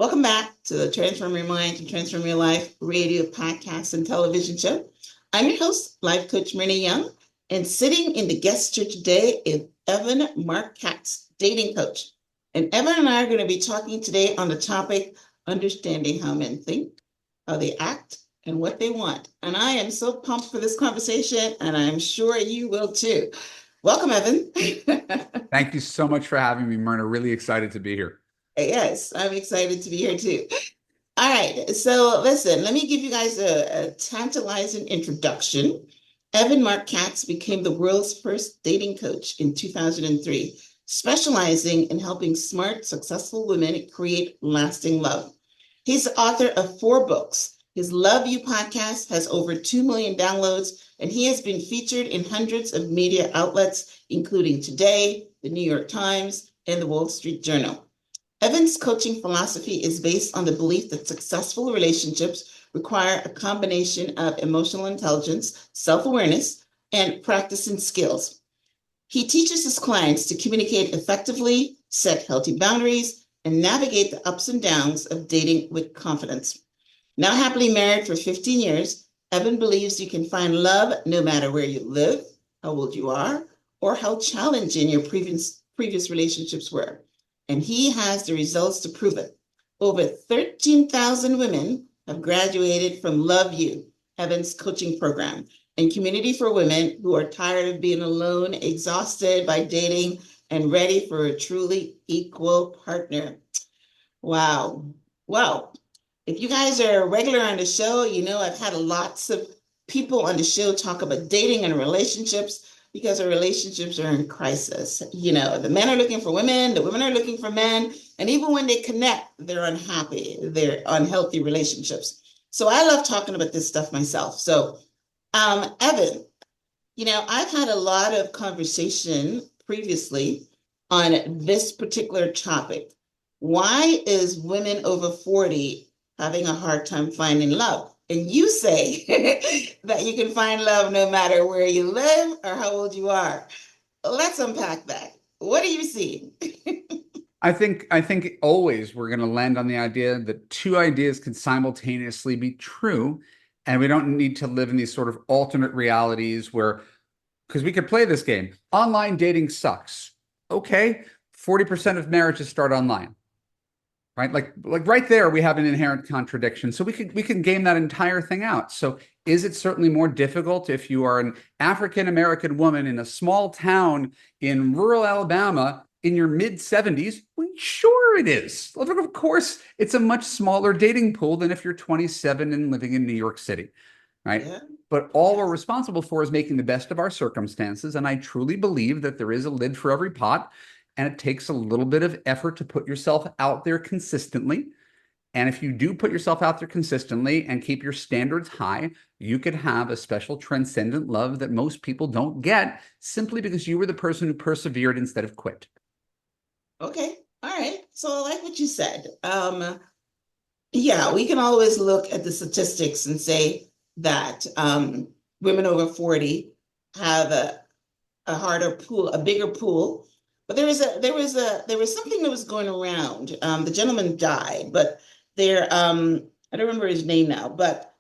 Welcome back to the Transform Your Mind and Transform Your Life radio, podcast, and television show. I'm your host, life coach Myrna Young, and sitting in the guest chair today is Evan Marc Katz, dating coach. And Evan and I are going to be talking today on the topic, understanding how men think, how they act, and what they want. And I am so pumped for this conversation, and I'm sure you will too. Welcome, Evan. Thank you so much for having me, Myrna. Really excited to be here. Yes, I'm excited to be here too. All right, so listen, let me give you guys a tantalizing introduction. Evan Marc Katz became the world's first dating coach in 2003, specializing in helping smart, successful women create lasting love. He's the author of 4 books. His Love You podcast has over 2 million downloads, and he has been featured in hundreds of media outlets, including Today, the New York Times, and the Wall Street Journal. Evan's coaching philosophy is based on the belief that successful relationships require a combination of emotional intelligence, self-awareness, and practicing skills. He teaches his clients to communicate effectively, set healthy boundaries, and navigate the ups and downs of dating with confidence. Now happily married for 15 years, Evan believes you can find love no matter where you live, how old you are, or how challenging your previous relationships were. And he has the results to prove it. Over 13,000 women have graduated from Love You, Evan's coaching program, and community for women who are tired of being alone, exhausted by dating, and ready for a truly equal partner. Wow. Well, if you guys are a regular on the show, you know I've had lots of people on the show talk about dating and relationships, because our relationships are in crisis. You know, the men are looking for women, the women are looking for men, and even when they connect, they're unhappy, they're unhealthy relationships. So I love talking about this stuff myself. So, Evan, you know, I've had a lot of conversation previously on this particular topic. Why is women over 40 having a hard time finding love? And you say that you can find love no matter where you live or how old you are. Let's unpack that. What are you seeing? I think always we're going to land on the idea that two ideas can simultaneously be true, and we don't need to live in these sort of alternate realities where, because we could play this game. Online dating sucks. Okay, 40% of marriages start online. Right? Like right there, we have an inherent contradiction. So we can game that entire thing out. So is it certainly more difficult if you are an African American woman in a small town in rural Alabama in your mid 70s? Well, sure it is. Of course, it's a much smaller dating pool than if you're 27 and living in New York City, right? Yeah. But all we're responsible for is making the best of our circumstances. And I truly believe that there is a lid for every pot. And it takes a little bit of effort to put yourself out there consistently. And if you do put yourself out there consistently and keep your standards high, you could have a special transcendent love that most people don't get simply because you were the person who persevered instead of quit. Okay. All right. So I like what you said. Yeah, we can always look at the statistics and say that women over 40 have a harder pool, a bigger pool. But there was something that was going around. The gentleman died, but I don't remember his name now, but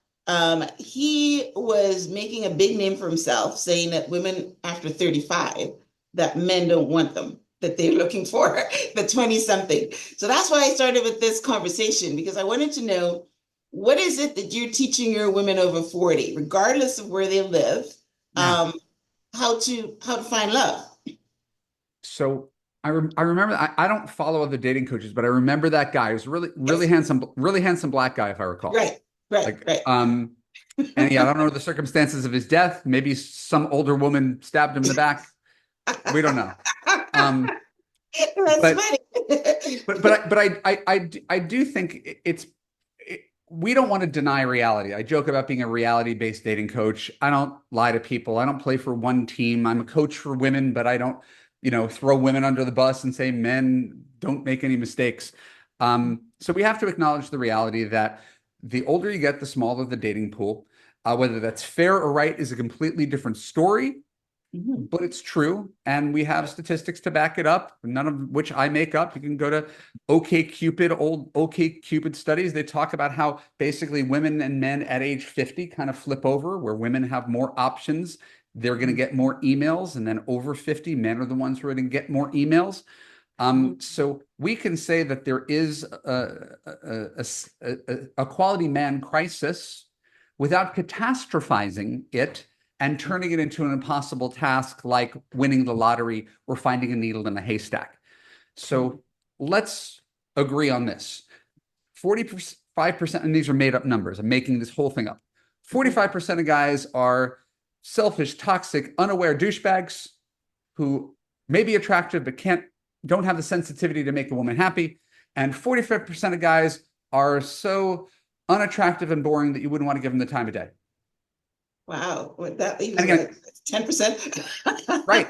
he was making a big name for himself, saying that women after 35, that men don't want them, that they're looking for the 20 something. So that's why I started with this conversation, because I wanted to know, what is it that you're teaching your women over 40, regardless of where they live, Yeah. how to find love? So I remember I don't follow other dating coaches, but I remember that guy. He was Yes. really handsome black guy, if I recall. Right, right, Like, right. and yeah, I don't know the circumstances of his death. Maybe some older woman stabbed him in the back. We don't know. Um, That's but funny. I do think we don't want to deny reality. I joke about being a reality-based dating coach. I don't lie to people. I don't play for one team. I'm a coach for women, but I don't, throw women under the bus and say men don't make any mistakes. So we have to acknowledge the reality that the older you get, the smaller the dating pool. Whether that's fair or right is a completely different story. Mhm. but it's true. And we have statistics to back it up, none of which I make up. You can go to OkCupid, old OkCupid studies. They talk about how basically women and men at age 50 kind of flip over, where women have more options. They're going to get more emails. And then over 50, men are the ones who are going to get more emails. Mhm. So we can say that there is a quality man crisis without catastrophizing it and turning it into an impossible task like winning the lottery or finding a needle in a haystack. So let's agree on this. 45%, and these are made up numbers. I'm making this whole thing up. 45% of guys are selfish, toxic, unaware douchebags who may be attractive but don't have the sensitivity to make a woman happy. And 45% of guys are so unattractive and boring that you wouldn't want to give them the time of day. Wow. What that leaves And again, what, 10%? right,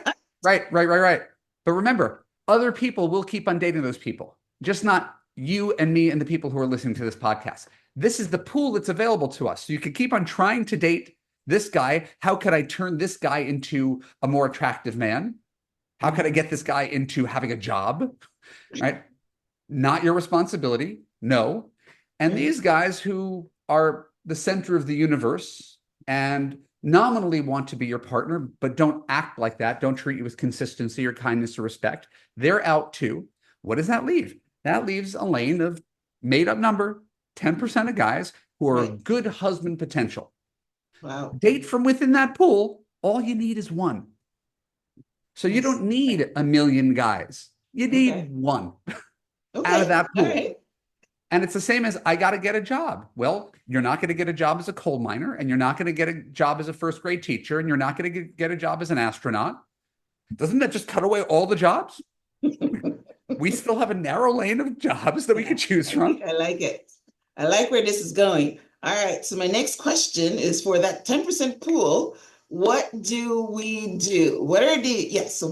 right. But remember, other people will keep on dating those people, just not you and me and the people who are listening to this podcast. This is the pool that's available to us. So you can keep on trying to date this guy. How could I turn this guy into a more attractive man? How could I get this guy into having a job? Right? Not your responsibility. No. And these guys who are the center of the universe and nominally want to be your partner, but don't act like that, don't treat you with consistency or kindness or respect, they're out too. What does that leave? That leaves a lane of made up number, 10% of guys who are Right. good husband potential. Wow. Date from within that pool. All you need is one. So you Yes. don't need a million guys. You Okay. need one out of Okay. that All pool. right. And it's the same as I got to get a job. Well, you're not going to get a job as a coal miner, and you're not going to get a job as a first grade teacher, and you're not going to get a job as an astronaut. Doesn't that just cut away all the jobs? We still have a narrow lane of jobs that we Yeah, could choose I from. think I like it. I like where this is going. All right. So my next question is for that 10% pool. What do we do? What are the, yes. So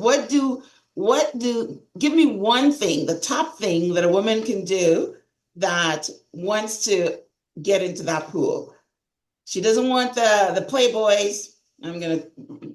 give me one thing, the top thing that a woman can do that wants to get into that pool. She doesn't want the playboys. I'm gonna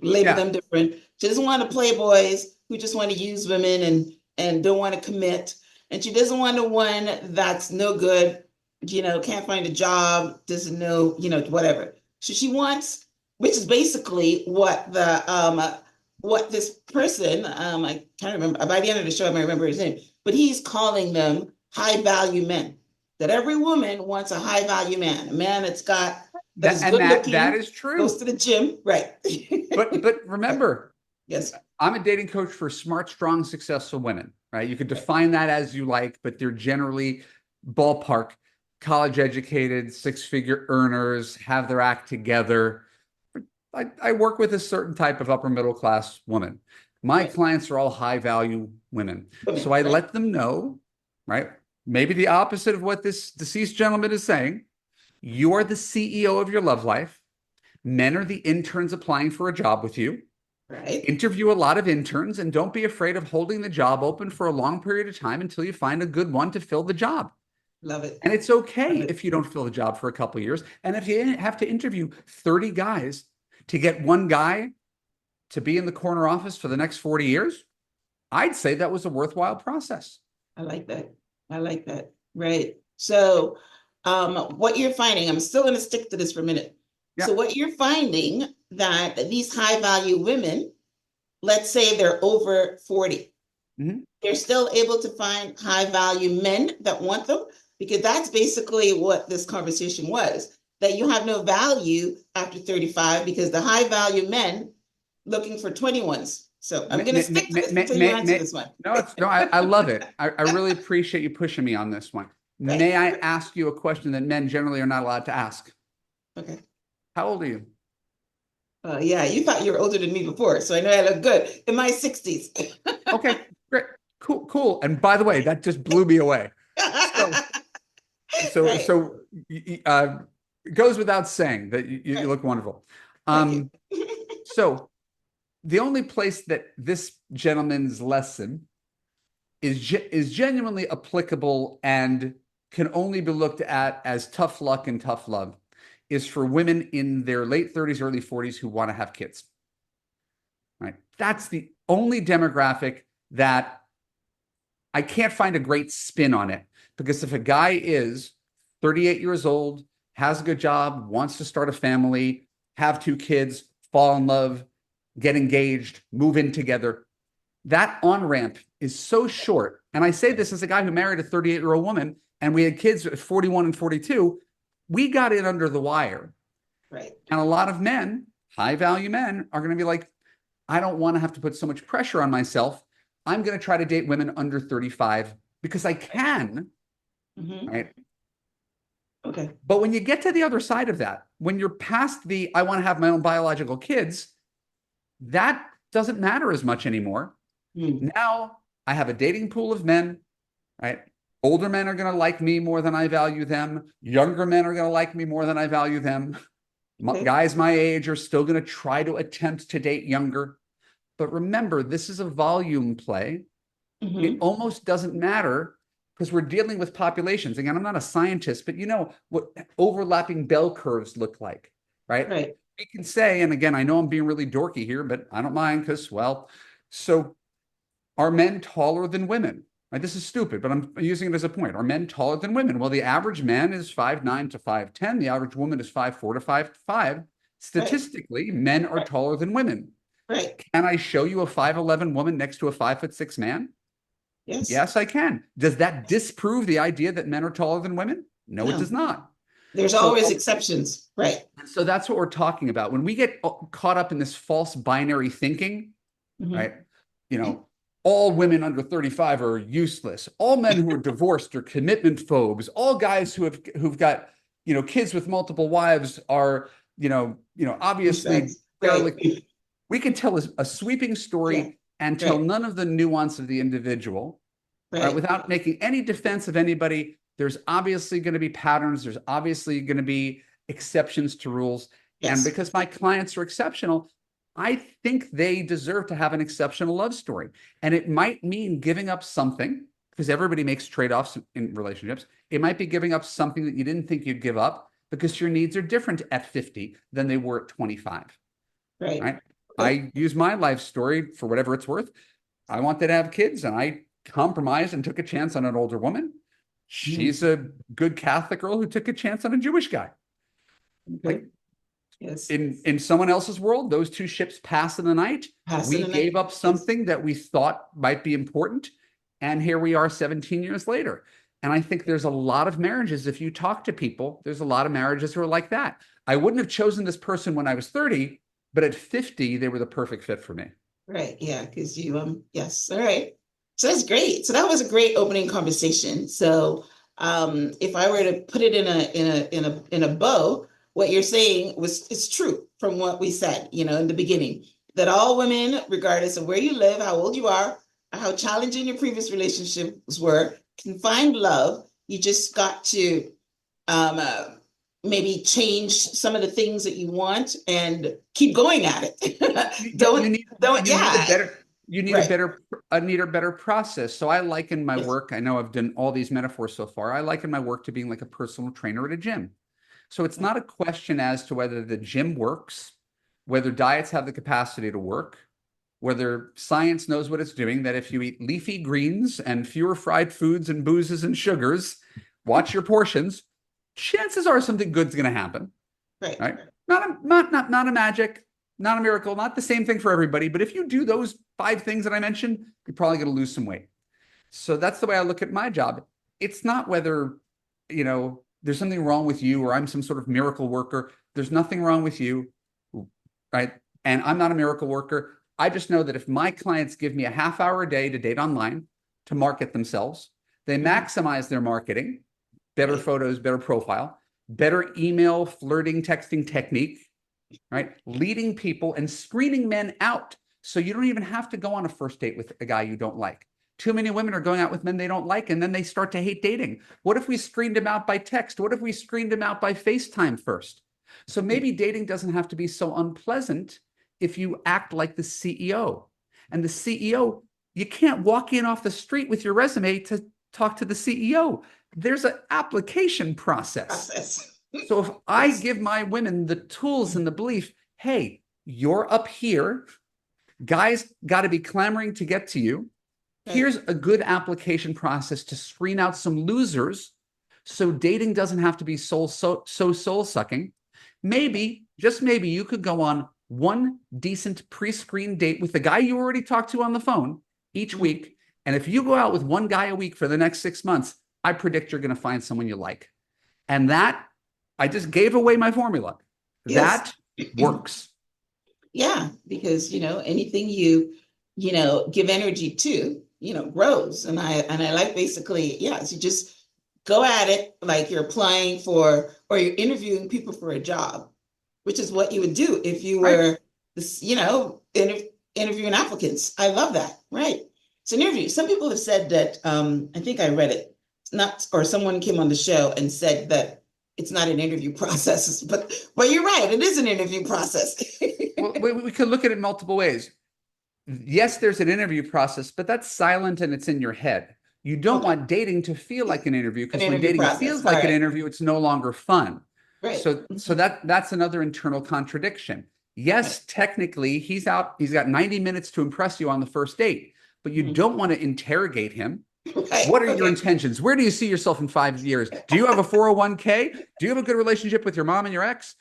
label Yeah. them different. She doesn't want the playboys who just want to use women and don't want to commit. And she doesn't want the one that's no good, can't find a job, doesn't know, whatever. So she wants, which is basically what this person, I can't remember. By the end of the show, I might remember his name, but he's calling them high value men. That every woman wants a high value man, a man that is good That looking, is goes true. to the gym, right? But remember, Yes. I'm a dating coach for smart, strong, successful women, right? You could define that as you like, but they're generally ballpark, college educated, six-figure earners, have their act together. I work with a certain type of upper middle class woman. My Right. clients are all high value women. So Women, I right. let them know, right? Maybe the opposite of what this deceased gentleman is saying. You are the CEO of your love life. Men are the interns applying for a job with you. Right. Interview a lot of interns and don't be afraid of holding the job open for a long period of time until you find a good one to fill the job. Love it. And it's okay Love it. if you don't fill the job for a couple of years. And if you have to interview 30 guys to get one guy to be in the corner office for the next 40 years, I'd say that was a worthwhile process. I like that. I like that. Right. So, what you're finding, I'm still going to stick to this for a minute. So, Yeah. what you're finding that these high value women, let's say they're over 40, Mhm. they're still able to find high value men that want them because that's basically what this conversation was, that you have no value after 35 because the high value men looking for 21s. So I'm going to stick to this until you answer this one. No, I love it. I really appreciate you pushing me on this one. Right. May I ask you a question that men generally are not allowed to ask? Okay. How old are you? Yeah, you thought you were older than me before, so I know I look good in my 60s. Okay, great. Cool. And by the way, that just blew me away. So, so, Right. so, it goes without saying that you Right. look wonderful. Thank you. So the only place that this gentleman's lesson is genuinely applicable and can only be looked at as tough luck and tough love is for women in their late 30s, early 40s who want to have kids. Right? that's the only demographic that I can't find a great spin on it. Because if a guy is 38 years old, has a good job, wants to start a family, have 2 kids, fall in love, get engaged, move in together, that on-ramp is so short. And I say this as a guy who married a 38-year-old woman and we had kids at 41 and 42. We got in under the wire. Right. And a lot of men, high value men, are going to be like, I don't want to have to put so much pressure on myself. I'm going to try to date women under 35 because I can. Mm-hmm. Right. Okay. But when you get to the other side of that, when you're past the I want to have my own biological kids, that doesn't matter as much anymore. Now I have a dating pool of men, right? Older men are going to like me more than I value them. Younger men are going to like me more than I value them. Okay. Guys my age are still going to try to attempt to date younger. But remember, this is a volume play. It almost doesn't matter because we're dealing with populations. Again, I'm not a scientist, but you know what overlapping bell curves look like, right? Right. We can say, and again, I know I'm being really dorky here, but I don't mind because, well, so are men taller than women? Right? This is stupid, but I'm using it as a point. Are men taller than women? Well, the average man is 5'9" to 5'10". The average woman is 5'4" to 5'5". Statistically, men are taller than women. Right. Can I show you a 5'11" woman next to a 5'6" man? Yes. Yes, I can. Does that disprove the idea that men are taller than women? No, it does not. There's always exceptions. Right. So that's what we're talking about. When we get caught up in this false binary thinking, right? You know, all women under 35 are useless. All men who are divorced are commitment phobes. All guys who've got, you know, kids with multiple wives are, obviously right. We can tell a sweeping story and tell none of the nuance of the individual, right? Without making any defense of anybody. There's obviously going to be patterns. There's obviously going to be exceptions to rules. Yes. And because my clients are exceptional, I think they deserve to have an exceptional love story. And it might mean giving up something, because everybody makes trade-offs in relationships. It might be giving up something that you didn't think you'd give up because your needs are different at 50 than they were at 25. Right? I use my life story for whatever it's worth. I wanted to have kids and I compromised and took a chance on an older woman. She's a good Catholic girl who took a chance on a Jewish guy. Like, yes. In someone else's world, those two ships pass in the night. We gave up something that we thought might be important. And here we are 17 years later. And I think there's a lot of marriages. If you talk to people, there's a lot of marriages who are like that. I wouldn't have chosen this person when I was 30, but at 50, they were the perfect fit for me. Right. Yeah. Because yes. All right. So that's great. So that was a great opening conversation. So if I were to put it in a bow, what you're saying is true from what we said, in the beginning, that all women, regardless of where you live, how old you are, how challenging your previous relationships were, can find love. You just got to maybe change some of the things that you want and keep going at it. You need a better process. So I liken my work. I know I've done all these metaphors so far. I liken my work to being like a personal trainer at a gym. So it's not a question as to whether the gym works, whether diets have the capacity to work, whether science knows what it's doing, that if you eat leafy greens and fewer fried foods and boozes and sugars, watch your portions, chances are something good's going to happen. Right? Not a magic, not a miracle, not the same thing for everybody. But if you do those 5 things that I mentioned, you're probably going to lose some weight. So that's the way I look at my job. It's not whether, there's something wrong with you or I'm some sort of miracle worker. There's nothing wrong with you, right? And I'm not a miracle worker. I just know that if my clients give me a half hour a day to date online, to market themselves, they maximize their marketing, better photos, better profile, better email, flirting, texting technique, right? Leading people and screening men out. So you don't even have to go on a first date with a guy you don't like. Too many women are going out with men they don't like, and then they start to hate dating. What if we screened them out by text? What if we screened them out by FaceTime first? So maybe dating doesn't have to be so unpleasant if you act like the CEO. And the CEO, you can't walk in off the street with your resume to talk to the CEO. There's an application process. So if I give my women the tools and the belief, hey, you're up here, Guys got to be clamoring to get to you. Right. Here's a good application process to screen out some losers so dating doesn't have to be so soul sucking. Maybe, just maybe, you could go on one decent pre-screen date with the guy you already talked to on the phone each week. And if you go out with one guy a week for the next 6 months, I predict you're going to find someone you like. And that, I just gave away my formula. Yes. That works. Yeah, because anything you give energy to, grows. And I like basically, yes, you just go at it like you're applying for or you're interviewing people for a job, which is what you would do if you Right. were this, interviewing applicants. I love that. Right. It's an interview. Some people have said that, I think I read it, not, or someone came on the show and said that it's not an interview process, but you're right, it is an interview process. Well, we could look at it multiple ways. Yes, there's an interview process, but that's silent and it's in your head. You don't Okay. want dating to feel like an interview, An because when interview dating process. feels All like an right. interview, it's no longer fun. Right. So that's another internal contradiction. Yes, Right. technically he's got 90 minutes to impress you on the first date, but you Mhm. don't want to interrogate him. Right. What are your Okay. intentions? Where do you see yourself in 5 years? Do you have a 401k? Do you have a good relationship with your mom and your ex?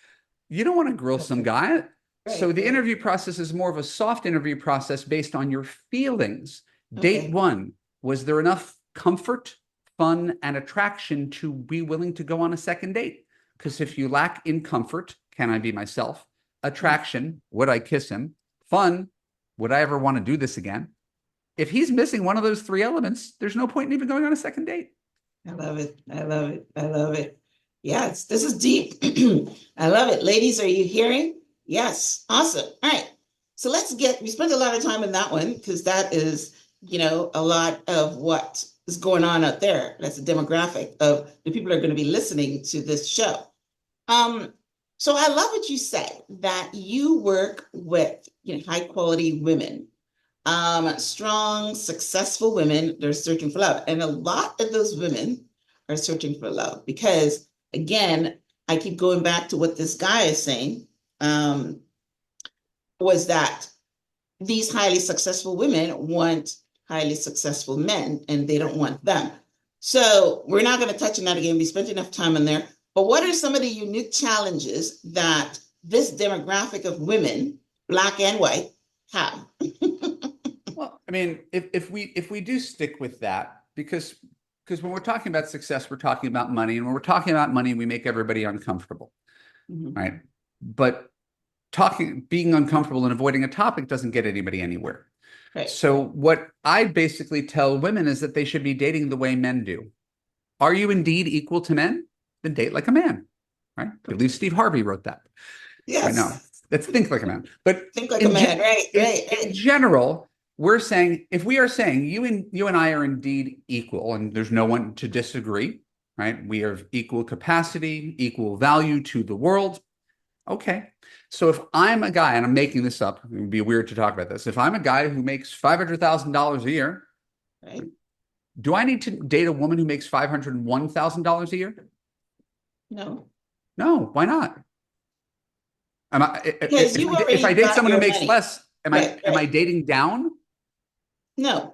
You don't want to grill some guy. So Right. the Right. interview process is more of a soft interview process based on your feelings. Date Okay. one, was there enough comfort, fun, and attraction to be willing to go on a second date? Because if you lack in comfort, can I be myself? Attraction, would I kiss him? Fun, would I ever want to do this again? If he's missing one of those three elements, there's no point in even going on a second date. I love it. I love it. I love it. Yes, this is deep. I love it. Ladies, are you hearing? Yes. Awesome. All right. So we spent a lot of time in that one because that is, a lot of what is going on out there. That's the demographic of the people that are going to be listening to this show. Um, so I love what you said that you work with, high quality women, strong, successful women. They're searching for love, and a lot of those women are searching for love because, again, I keep going back to what this guy is saying. Was that these highly successful women want highly successful men, and they don't want them. So we're not going to touch on that again. We spent enough time on there. But what are some of the unique challenges that this demographic of women, Black and white, have? Well, I mean, if we do stick with that, because when we're talking about success, we're talking about money, and when we're talking about money, we make everybody uncomfortable, Mhm. right? But being uncomfortable and avoiding a topic doesn't get anybody anywhere. Right. So what I basically tell women is that they should be dating the way men do. Are you indeed equal to men? Then date like a man, right? I believe Steve Harvey wrote that. Right now, Yes. let's think like a man. But Think like a man. Right. Right. in Right. general, we're saying, if we are saying you and I are indeed equal, and there's no one to disagree, right? We have equal capacity, equal value to the world. Okay. So if I'm a guy, and I'm making this up, it would be weird to talk about this. If I'm a guy who makes $500,000 a year, Right. do I need to date a woman who makes $501,000 a year? No. No, why not? Because you If I already date got someone who your makes money. less, Right. am I Right. dating down? No.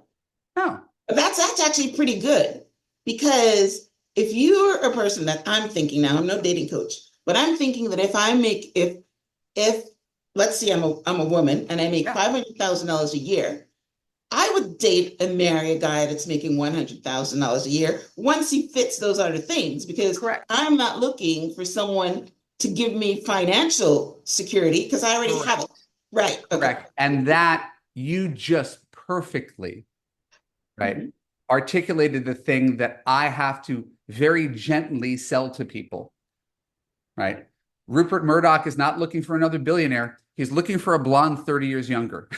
No. That's actually pretty good because if you're a person that I'm thinking now, I'm no dating coach, but I'm thinking that if let's see, I'm a woman and I make Yeah. $500,000 a year, I would date and marry a guy that's making $100,000 a year once he fits those other things, because Correct. I'm not looking for someone to give me financial security because I already have it. Right. Okay. Correct. And that you just perfectly, right, Mhm. articulated the thing that I have to very gently sell to people, right? Rupert Murdoch is not looking for another billionaire. He's looking for a blonde 30 years younger,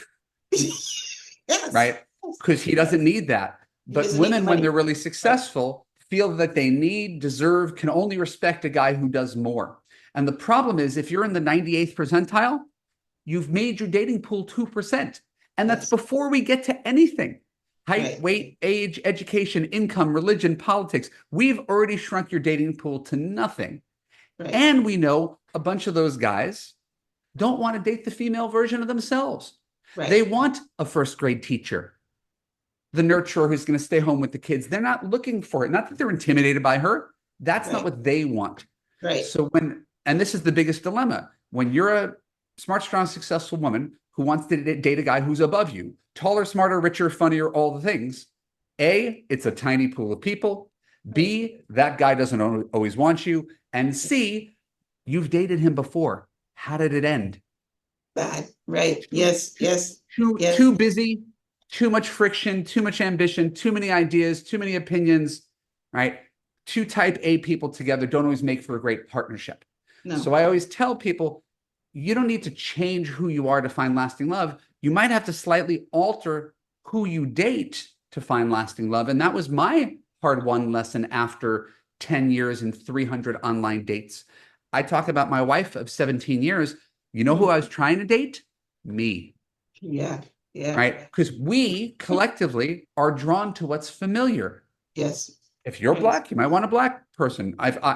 Yes. right? Because he doesn't need that. He But doesn't need the women, when money. they're really successful, feel that they need, deserve, can only respect a guy who does more. And the problem is, if you're in the 98th percentile, you've made your dating pool 2%. And that's Yes. before we get to anything. Height, Right. weight, age, education, income, religion, politics. We've already shrunk your dating pool to nothing. Right. And we know a bunch of those guys don't want to date the female version of themselves. They Right. want a first grade teacher, the nurturer who's going to stay home with the kids. They're not looking for it. Not that they're intimidated by her. That's not Right. what they want. Right. So and this is the biggest dilemma, when you're a smart, strong, successful woman who wants to date a guy who's above you, taller, smarter, richer, funnier, all the things. A, it's a tiny pool of people. Right. B, that guy doesn't always want you. And C, you've dated him before. How did it end? Bad. Right. Too, Yes. Yes. Yes. too busy, too much friction, too much ambition, too many ideas, too many opinions, right? Two type A people together don't always make for a great partnership. So No. I always tell people, you don't need to change who you are to find lasting love. You might have to slightly alter who you date to find lasting love. And that was my hard-won lesson after 10 years and 300 online dates. I talk about my wife of 17 years. You know who Mhm. I was trying to date? Me, Yeah. Yeah. right? Because we collectively are drawn to what's familiar. Yes. If you're Right. black, you might want a black person.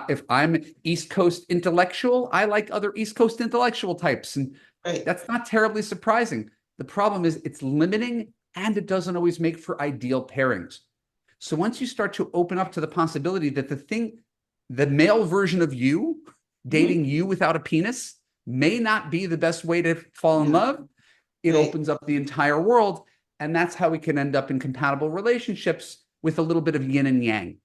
If I'm East Coast intellectual, I like other East Coast intellectual types. And Right. that's not terribly surprising. The problem is it's limiting and it doesn't always make for ideal pairings. So once you start to open up to the possibility that the male version of you Mhm. dating you without a penis may not be the best way to fall in No. love, it Right. opens up the entire world. And that's how we can end up in compatible relationships with a little bit of yin and yang.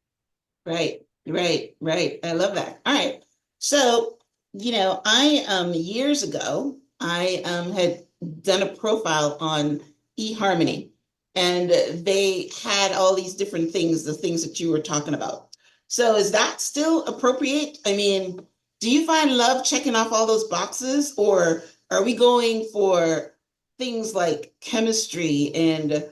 Right. Right. Right. I love that. All right. So, I years ago, I had done a profile on eHarmony, and they had all these different things, the things that you were talking about. So, is that still appropriate? I mean, do you find love checking off all those boxes, or are we going for things like chemistry and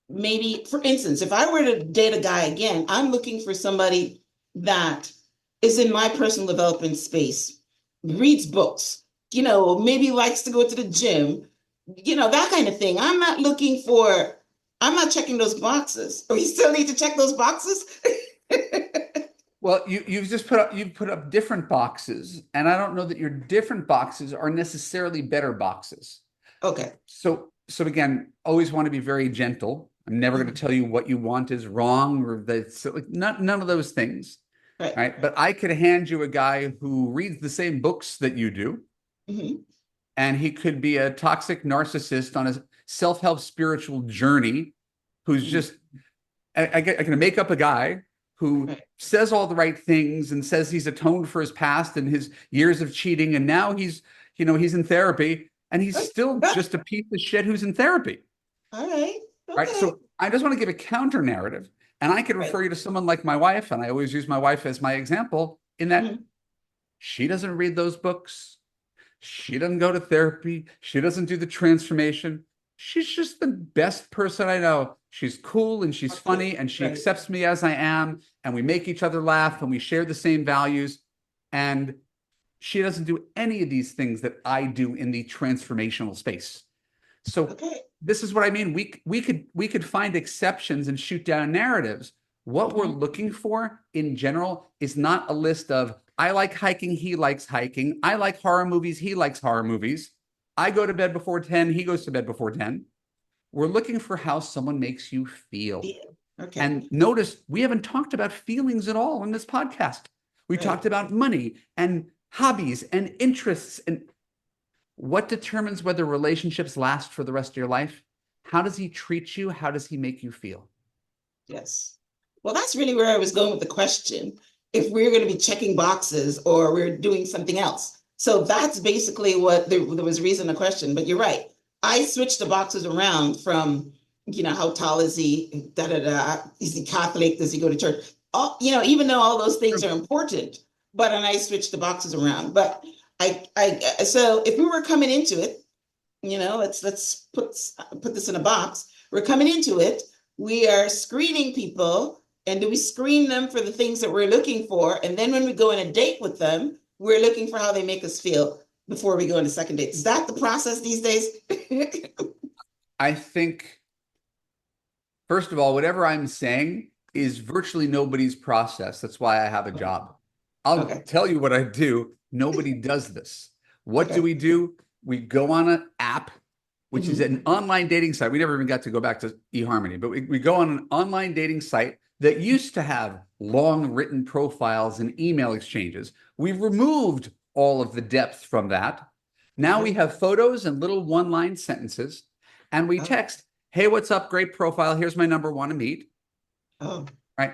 maybe, for instance, if I were to date a guy again, I'm looking for somebody that is in my personal development space, reads books, maybe likes to go to the gym, that kind of thing. I'm not checking those boxes. Or you still need to check those boxes? Well, you've put up different boxes, and I don't know that your different boxes are necessarily better boxes. Okay. So again, always want to be very gentle. I'm never going to tell you what you want is wrong or that's like none of those things, Right. right? But I could hand you a guy who reads the same books that you do, Mhm. and he could be a toxic narcissist on a self-help spiritual journey who's Mhm. just I can make up a guy who Right. says all the right things and says he's atoned for his past and his years of cheating, and now he's in therapy, and he's still just a piece of shit who's in therapy, All right. right? Okay. So I just want to give a counter narrative, and I could Right. refer you to someone like my wife, and I always use my wife as my example in that Mhm. she doesn't read those books. She doesn't go to therapy. She doesn't do the transformation. She's just the best person I know. She's cool and she's Okay. funny and she Right. accepts me as I am. And we make each other laugh and we share the same values. And she doesn't do any of these things that I do in the transformational space. So Okay. this is what I mean. We could find exceptions and shoot down narratives. What we're Mhm. looking for in general is not a list of I like hiking, he likes hiking. I like horror movies, he likes horror movies. I go to bed before 10, he goes to bed before 10. We're looking for how someone makes you feel. Yeah. Okay. And notice we haven't talked about feelings at all in this podcast. We Right. talked about money and hobbies and interests and what determines whether relationships last for the rest of your life? How does he treat you? How does he make you feel? Yes. Well, that's really where I was going with the question. If we're going to be checking boxes or we're doing something else. So that's basically what there was reason the question, but you're right. I switched the boxes around from, how tall is he? Da da da. Is he Catholic? Does he go to church? Even though all those things are important, but and I switched the boxes around. But so if we were coming into it, let's put this in a box. We're coming into it. We are screening people, and do we screen them for the things that we're looking for? And then when we go on a date with them, we're looking for how they make us feel before we go on a second date. Is that the process these days? I think, first of all, whatever I'm saying is virtually nobody's process. That's why I have a Okay. job. I'll Okay. tell you what I do. Nobody does this. What Okay. do? We go on an app which is an online dating site. We never even got to go back to eHarmony, but we go on an online dating site that used to have long written profiles and email exchanges. We've removed all of the depth from that. Now we have photos and little one-line sentences, and we text, hey, what's up? Great profile. Here's my number, want to meet. Oh. Right.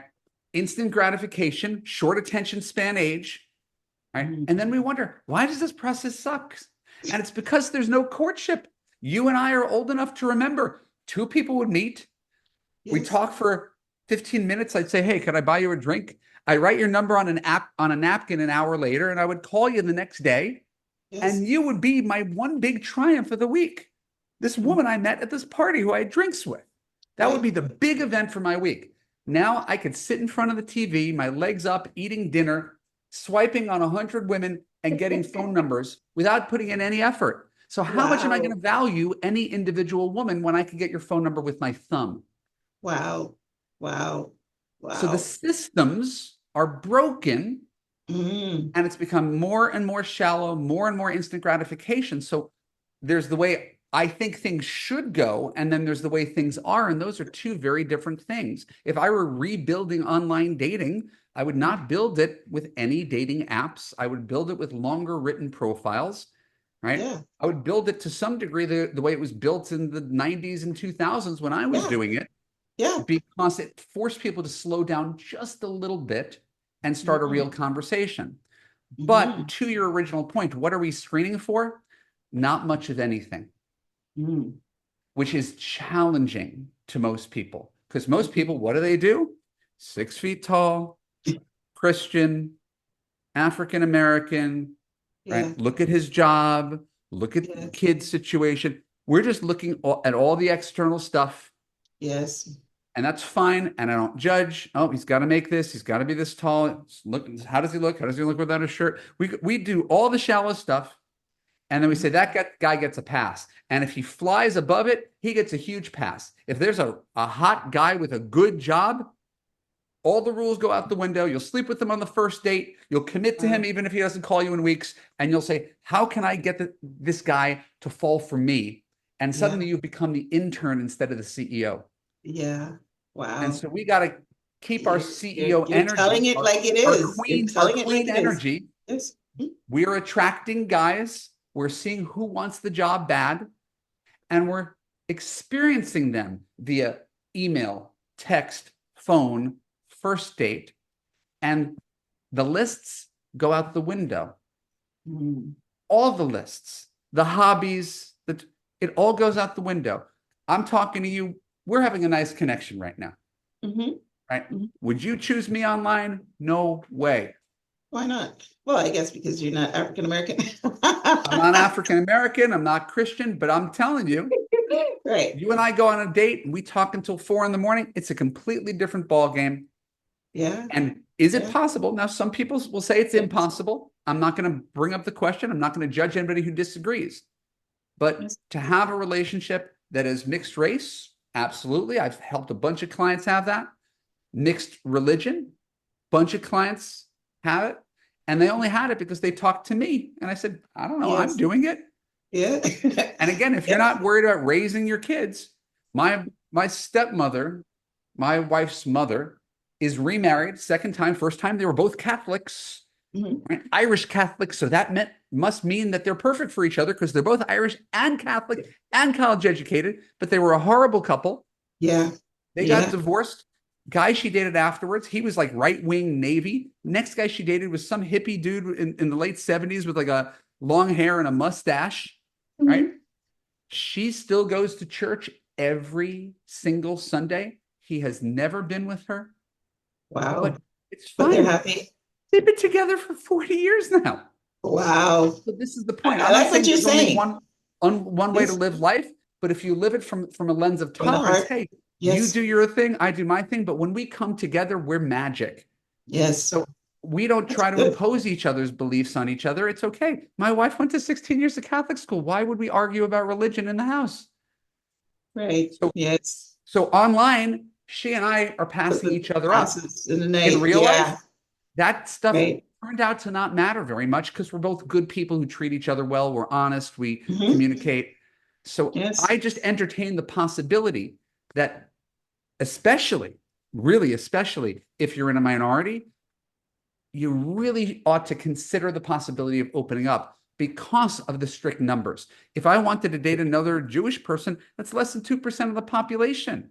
Instant gratification, short attention span age. Right. And then we wonder, why does this process suck? And it's because there's no courtship. You and I are old enough to remember two people would meet. Yes. We talk for 15 minutes. I'd say, hey, can I buy you a drink? I write your number on a napkin an hour later, and I would call you the next day. Yes. And you would be my one big triumph of the week. This woman I met at this party who I had drinks with. That would be the big event for my week. Now I could sit in front of the TV, my legs up, eating dinner, swiping on 100 women and getting phone numbers without putting in any effort. So how much am I going to value any individual woman when I can get your phone number with my thumb? Wow. Wow. Wow. So the systems are broken, and it's become more and more shallow, more and more instant gratification. So there's the way I think things should go, and then there's the way things are, and those are two very different things. If I were rebuilding online dating, I would not build it with any dating apps. I would build it with longer written profiles, right? Yeah. I would build it to some degree the way it was built in the 90s and 2000s when I was doing it. Yeah. Because it forced people to slow down just a little bit and start a real conversation. But to your original point, what are we screening for? Not much of anything. Which is challenging to most people, because most people, what do? 6 feet tall, Christian, African American, right? Look at his job, look at the kid's situation. We're just looking at all the external stuff. Yes. And that's fine. And I don't judge. Oh, he's got to make this. He's got to be this tall. Look, how does he look? How does he look without a shirt? We do all the shallow stuff. And then we say that guy gets a pass. And if he flies above it, he gets a huge pass. If there's a hot guy with a good job, all the rules go out the window. You'll sleep with him on the first date. You'll commit to him even if he doesn't call you in weeks. And you'll say, how can I get this guy to fall for me? And suddenly you've become the intern instead of the CEO. Yeah. Wow. And so we got to keep our CEO energy. You're telling it like it is. Our queen energy. Yes. We're attracting guys. We're seeing who wants the job bad, and we're experiencing them via email, text, phone, first date, and the lists go out the window. All the lists, the hobbies, it all goes out the window. I'm talking to you. We're having a nice connection right now. Right? Would you choose me online? No way. Why not? Well, I guess because you're not African American. I'm not African American. I'm not Christian, but I'm telling you, right? You and I go on a date and we talk until 4 a.m. It's a completely different ball game. Yeah. And is it possible? Now, some people will say it's impossible. I'm not going to bring up the question. I'm not going to judge anybody who disagrees. But to have a relationship that is mixed race, absolutely. I've helped a bunch of clients have that. Mixed religion, bunch of clients have it, and they only had it because they talked to me, and I said, I don't know, I'm doing it. Yeah. And again, if you're not worried about raising your kids, my stepmother, my wife's mother, is remarried, second time. First time they were both Catholics, right? Irish Catholics, so that must mean that they're perfect for each other because they're both Irish and Catholic and college educated, but they were a horrible couple. Yeah. They got divorced. Guy she dated afterwards, he was like right-wing Navy. Next guy she dated was some hippie dude in the late 70s with like a long hair and a mustache, right? She still goes to church every single Sunday. He has never been with her. Wow. But it's fine. But they're happy. They've been together for 40 years now. Wow. So this is the point. I like what you're saying. One way to live life, but if you live it from a lens of tolerance, hey, you do your thing, I do my thing. But when we come together, we're magic. Yes. So we don't try to impose each other's beliefs on each other. It's okay. My wife went to 16 years of Catholic school. Why would we argue about religion in the house? Right. So, yes. So online, she and I are passing each other up. In real life, that stuff turned out to not matter very much because we're both good people who treat each other well. We're honest. We communicate. So Yes. I just entertain the possibility that, especially, really, especially if you're in a minority, you really ought to consider the possibility of opening up because of the strict numbers. If I wanted to date another Jewish person, that's less than 2% of the population,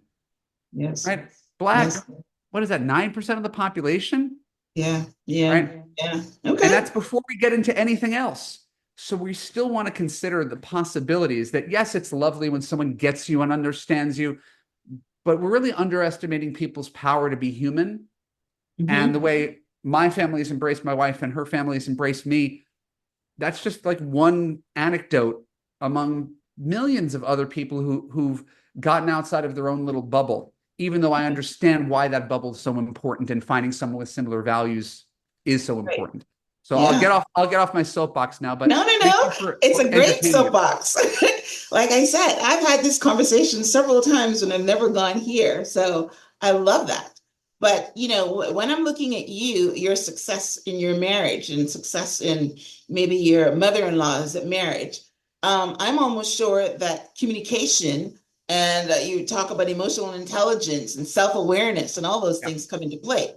Yes. right? Black, Yes. what is that, 9% of the population, Yeah. Yeah. right? Yeah. And Okay. that's before we get into anything else. So we still want to consider the possibilities that, yes, it's lovely when someone gets you and understands you, but we're really underestimating people's power to be human. And the Hmm. way my family has embraced my wife and her family has embraced me, that's just like one anecdote among millions of other people who've gotten outside of their own little bubble, even though I understand why that bubble is so important and finding someone with similar values is so Right. important. So Yeah. I'll get off my soapbox now, No, but no, thank no. you It's for a great entertaining it. soapbox. Like I said, I've had this conversation several times and I've never gone here. So I love that. But, when I'm looking at you, your success in your marriage and success in maybe your mother-in-law's marriage, I'm almost sure that communication and you talk about emotional intelligence and self-awareness and all those Yeah. things come into play.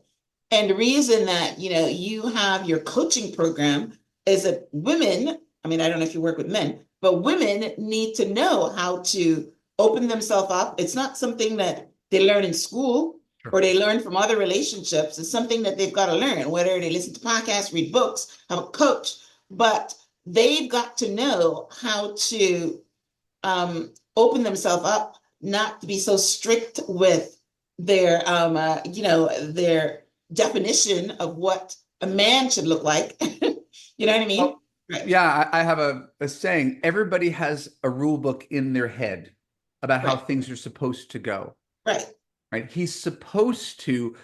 And the reason that, you have your coaching program is that women, I mean, I don't know if you work with men, but women need to know how to open themselves up. It's not something that they learn in school Sure. or they learn from other relationships. It's something that they've got to learn, whether they listen to podcasts, read books, have a coach, but they've got to know how to open themselves up, not to be so strict with their definition of what a man should look like. You know what I mean? Well, Right. yeah, I have a saying, everybody has a rule book in their head about how Right. things are supposed to go, Right. right? He's supposed to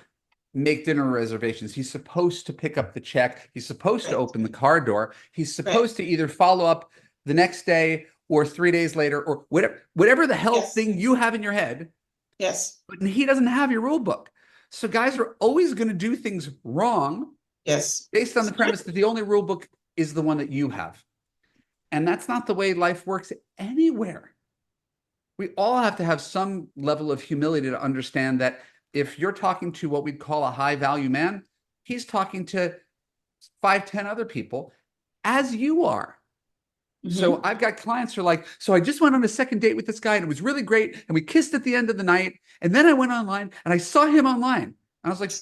make dinner reservations. He's supposed to pick up the check. He's supposed to Right. open the car door. He's Right. supposed to either follow up the next day or 3 days later or whatever the hell Yes. thing you have in your head, Yes. but he doesn't have your rule book. So guys are always going to do things wrong Yes. based on the premise that the only rule book is the one that you have. And that's not the way life works anywhere. We all have to have some level of humility to understand that if you're talking to what we'd call a high value man, he's talking to 5, 10 other people as you are. So Hmm. I've got clients who are like, so I just went on a second date with this guy and it was really great. And we kissed at the end of the night. And then I went online and I saw him online. And I was like,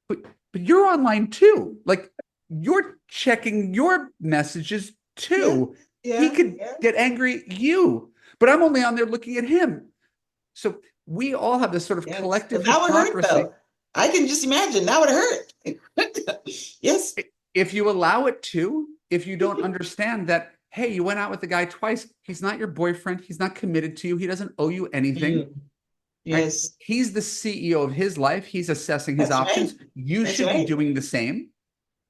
but, but you're online too. Like you're checking your messages Yeah. too. He Yeah. could Yeah. get angry at you, but I'm only on there looking at him. So we all have this sort of Yes. collective But that would hurt hypocrisy. though. I can just imagine that would hurt. Yes. If you allow it to, if you don't understand that, hey, you went out with the guy twice, he's not your boyfriend, he's not committed to you, he doesn't owe you anything, Mm. right? Yes. He's the CEO of his life, he's assessing his That's right. options. You That's should be right. doing the same,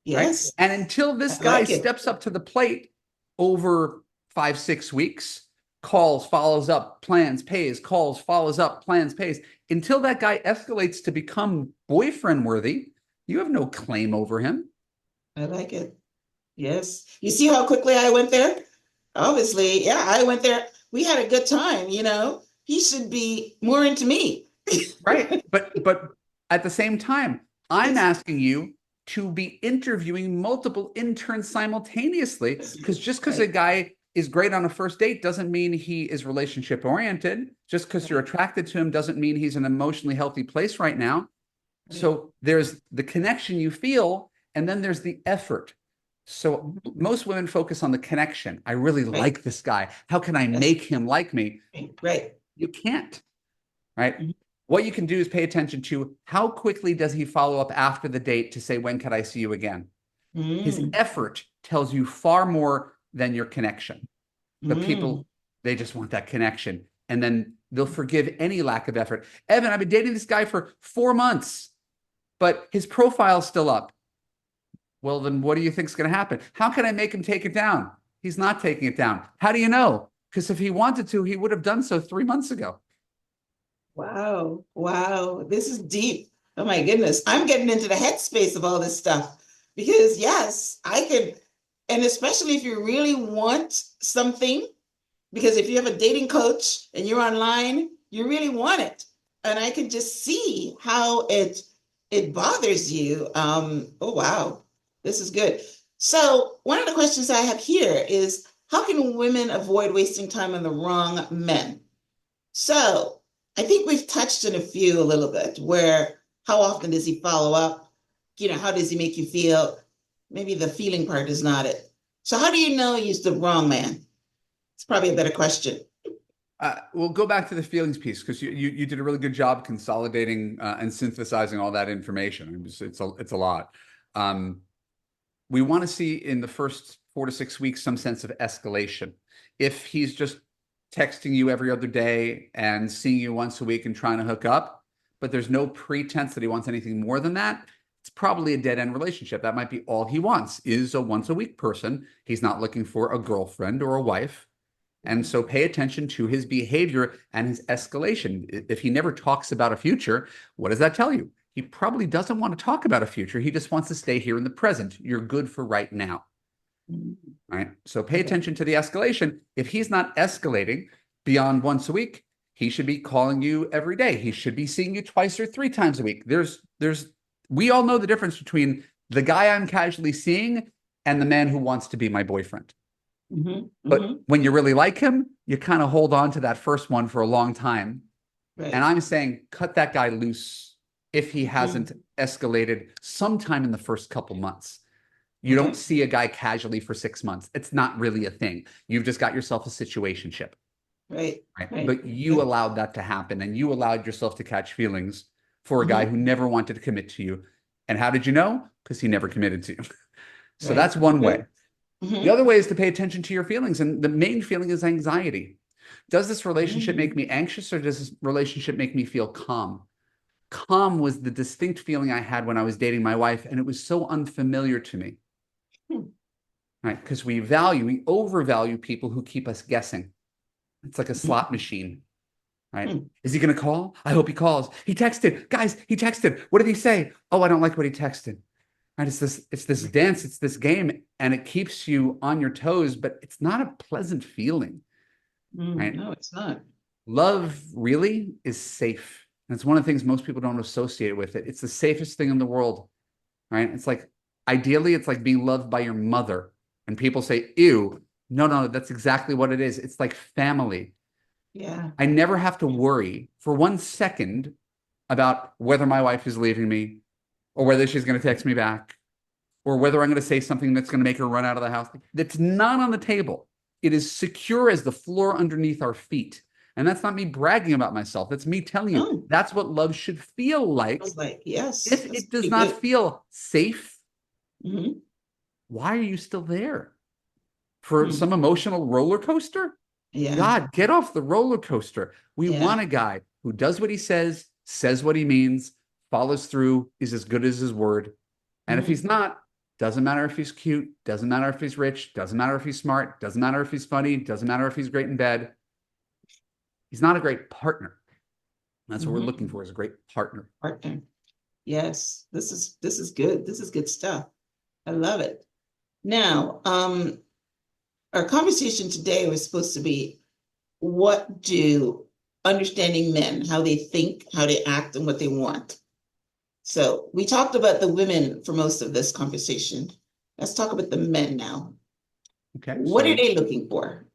right? Yes. And until this I guy like it. steps up to the plate over 5, 6 weeks, calls, follows up, plans, pays, calls, follows up, plans, pays, until that guy escalates to become boyfriend worthy, you have no claim over him. I like it. Yes. You see how quickly I went there? Obviously, yeah, I went there. We had a good time. He should be more into me. Right. But at the same time, I'm Yes. asking you to be interviewing multiple interns simultaneously, because just because a Right. guy is great on a first date doesn't mean he is relationship oriented. Just because you're Right. attracted to him doesn't mean he's an emotionally healthy place right now. Right. So there's the connection you feel, and then there's the effort. So Mhm. most women focus on the connection. I really Right. like this guy. How can I Yes. make him like me? Right. You can't, right? Mhm. What you can do is pay attention to how quickly does he follow up after the date to say, when can I see you again? His Mm. effort tells you far more than your connection. But Mm. people, they just want that connection. And then they'll forgive any lack of effort. Evan, I've been dating this guy for 4 months, but his profile's still up. Well, then what do you think is going to happen? How can I make him take it down? He's not taking it down. How do you know? Because if he wanted to, he would have done so 3 months ago. Wow. Wow. This is deep. Oh my goodness. I'm getting into the headspace of all this stuff because yes, I could, and especially if you really want something, Because if you have a dating coach and you're online, you really want it. And I can just see how it bothers you. Oh wow, this is good. So one of the questions I have here is how can women avoid wasting time on the wrong men? So I think we've touched on a few a little bit where how often does he follow up? How does he make you feel? Maybe the feeling part is not it. So how do you know he's the wrong man? It's probably a better question. We'll go back to the feelings piece because you did a really good job consolidating and synthesizing all that information. It's a lot. Um, we want to see in the first 4 to 6 weeks some sense of escalation. If he's just texting you every other day and seeing you once a week and trying to hook up, but there's no pretense that he wants anything more than that, it's probably a dead end relationship. That might be all he wants is a once a week person. He's not looking for a girlfriend or a wife. And so pay attention to his behavior and his escalation. If he never talks about a future, what does that tell you? He probably doesn't want to talk about a future. He just wants to stay here in the present. You're good for right now. Right. So pay Okay. attention to the escalation. If he's not escalating beyond once a week, he should be calling you every day. He should be seeing you twice or 3 times a week. We all know the difference between the guy I'm casually seeing and the man who wants to be my boyfriend. Mm-hmm. But Mm-hmm. when you really like him, you kind of hold on to that first one for a long time. And Right. I'm saying cut that guy loose if he Mm-hmm. hasn't escalated sometime in the first couple months. You don't Okay. see a guy casually for 6 months. It's not really a thing. You've just got yourself a situationship, Right. right? Right. But you Okay. allowed that to happen and you allowed yourself to catch feelings for a guy Mm-hmm. who never wanted to commit to you. And how did you know? Because he never committed to you. So Right. that's one way. Okay. The Mm-hmm. other way is to pay attention to your feelings. And the main feeling is anxiety. Does this relationship make Mm-hmm. me anxious or does this relationship make me feel calm? Calm was the distinct feeling I had when I was dating my wife, and it was so unfamiliar to me, right? Because we overvalue people who keep us guessing. It's like a slot machine, right? Mm-hmm. Is he going to call? I hope he calls. He texted. Guys, he texted. What did he say? Oh, I don't like what he texted. Right? It's this dance, it's this game, and it keeps you on your toes, but it's not a pleasant feeling, Mm, right? no, it's not. Love really is safe. And it's one of the things most people don't associate with it. It's the safest thing in the world, right? It's like ideally, it's like being loved by your mother. And people say, ew. No, no, that's exactly what it is. It's like family. Yeah. I never have to worry for 1 second about whether my wife is leaving me or whether she's going to text me back or whether I'm going to say something that's going to make her run out of the house. That's not on the table. It is secure as the floor underneath our feet. And that's not me bragging about myself. That's me telling you Oh, that's what love should feel I like. was like, yes, If that's it does pretty not good. feel safe, Mm-hmm. why are you still there? For Hmm. some emotional roller coaster? Yeah. God, get off the roller coaster. We Yeah. want a guy who does what he says what he means, follows through, is as good as his word. And if Mm-hmm. he's not, doesn't matter if he's cute, doesn't matter if he's rich, doesn't matter if he's smart, doesn't matter if he's funny, doesn't matter if he's great in bed. He's not a great partner. That's what we're looking Mm-hmm. for is a great partner. Partner. Yes, this is good. This is good stuff. I love it. Now, our conversation today was supposed to be what do understanding men, how they think, how they act, and what they want. So we talked about the women for most of this conversation. Let's talk about the men now. Okay. What are So they looking for?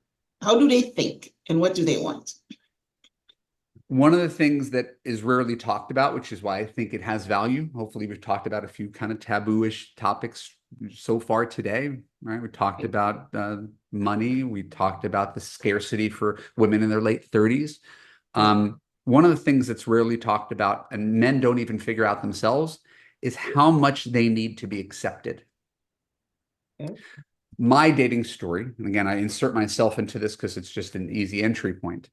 How do they think? And what do they want? one of the things that is rarely talked about, which is why I think it has value. Hopefully, we've talked about a few kind of taboo-ish topics so far today, right? We talked about money. We talked about the scarcity for women in their late 30s. Right. One of the things that's rarely talked about, and men don't even figure out themselves, is how much they need to be accepted. Okay. My dating story, and again, I insert myself into this because it's just an easy entry point.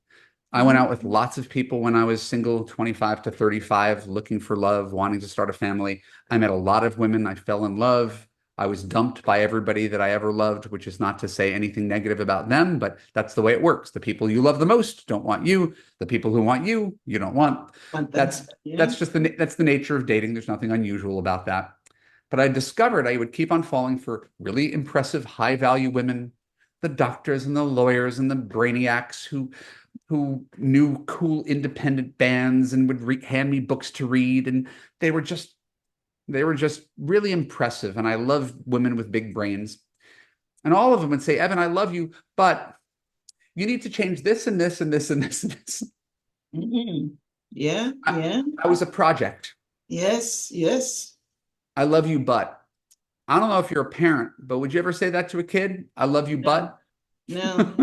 I went out Mhm. with lots of people when I was single, 25 to 35, looking for love, wanting to start a family. I met a lot of women. I fell in love. I was dumped by everybody that I ever loved, which is not to say anything negative about them, but that's the way it works. The people you love the most don't want you. The people who want you, you don't want. Want them. That's Yeah. that's just the nature of dating. There's nothing unusual about that. But I discovered I would keep on falling for really impressive, high value women the doctors and the lawyers and the brainiacs who knew cool independent bands and would hand me books to read, and they were just really impressive. And I love women with big brains. And all of them would say, Evan, I love you, but you need to change this and this and this and this and this. Mhm. Yeah, yeah. I was a project. Yes, yes. I love you, but I don't know if you're a parent, but would you ever say that to a kid? I love you, No, but. no,